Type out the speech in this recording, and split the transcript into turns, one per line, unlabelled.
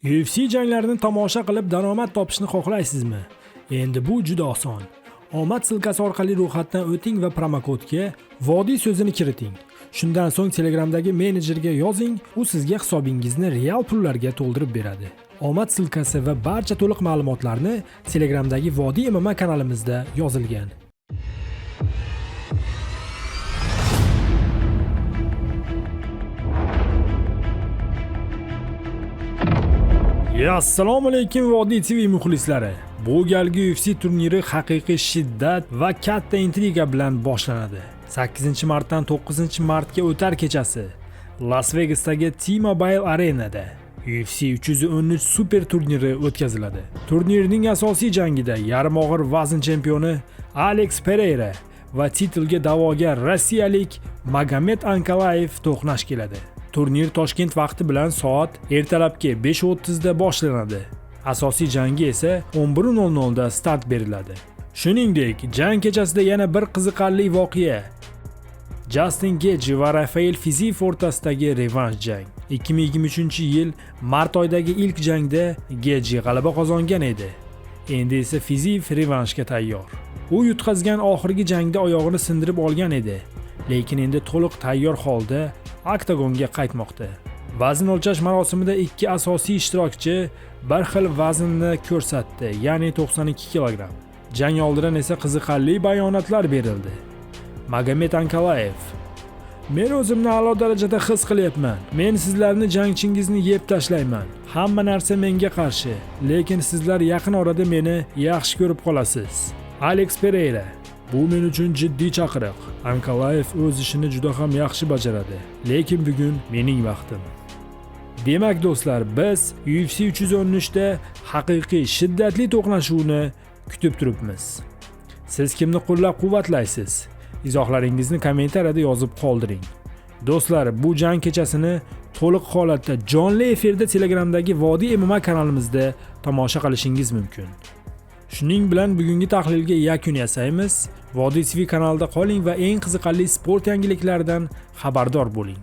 UFC janglarini tomosha qilib daromad topishni xohlaysizmi? Endi bu juda oson. Omad silkasi orqali ro'yxatdan o'ting va promokodga Vodiy so'zini kiriting. Shundan so'ng Telegramdagi menejerga yozing, u sizga hisobingizni real pullarga to'ldirib beradi. Omad silkasi va barcha to'liq ma'lumotlarni Telegramdagi Vodiy MMA kanalimizda yozilgan. Assalomu alaykum Vodiy TV muxlislari. Bu galgi UFC turniri haqiqiy shiddat va katta intriga bilan boshlanadi. 8-martdan 9-martga o'tar kechasi Las Vegasdagi T-Mobile Arena'da UFC 313 super turniri o'tkaziladi. Turnirning asosiy jangida yarim og'ir vazn chempioni Alex Pereira va titulga da'vogar rossiyalik Magomed Ankalaev to'qnash keladi. Turnir Toshkent vaqti bilan soat ertalabki 5:30 da boshlanadi. Asosiy jangi esa 11:00 da start beriladi. Shuningdek, jang kechasida yana bir qiziqarli voqea. Justin Gaethje va Rafael Fiziev o'rtasidagi revansh jang. 2023-yil mart oyidagi ilk jangda Gaethje g'alaba qozongan edi. Endi esa Fiziev revanshga tayyor. U yutqazgan oxirgi jangda oyog'ini sindirib olgan edi, lekin endi to'liq tayyor holda oktagonga qaytmoqda. Vazn o'lchash marosimida ikki asosiy ishtirokchi bir xil vaznni ko'rsatdi, ya'ni 92 kg. Jang oldidan esa qiziqarli bayonotlar berildi. Magomed Ankalaev: "Men o'zimni a'lo darajada his qilyapman. Men sizlarni jangchingizni yeb tashlayman. Hamma narsa menga qarshi, lekin sizlar yaqin orada meni yaxshi ko'rib qolasiz." Alex Pereira: "Bu men uchun jiddiy chaqiriq. Ankalaev o'z ishini juda ham yaxshi bajaradi, lekin bugun mening vaqtim." Demak do'stlar, biz UFC 313 da haqiqiy shiddatli to'qnashuvni kutib turibmiz. Siz kimni qo'llab-quvvatlaysiz? Izohlaringizni kommentariyada yozib qoldiring. Do'stlar, bu jang kechasini to'liq holatda jonli efirda Telegramdagi Vodiy MMA kanalimizda tomosha qilishingiz mumkin. Shuning bilan bugungi tahlilga yakun yasaymiz. Vodiy TV kanalida qoling va eng qiziqarli sport yangiliklaridan xabardor bo'ling.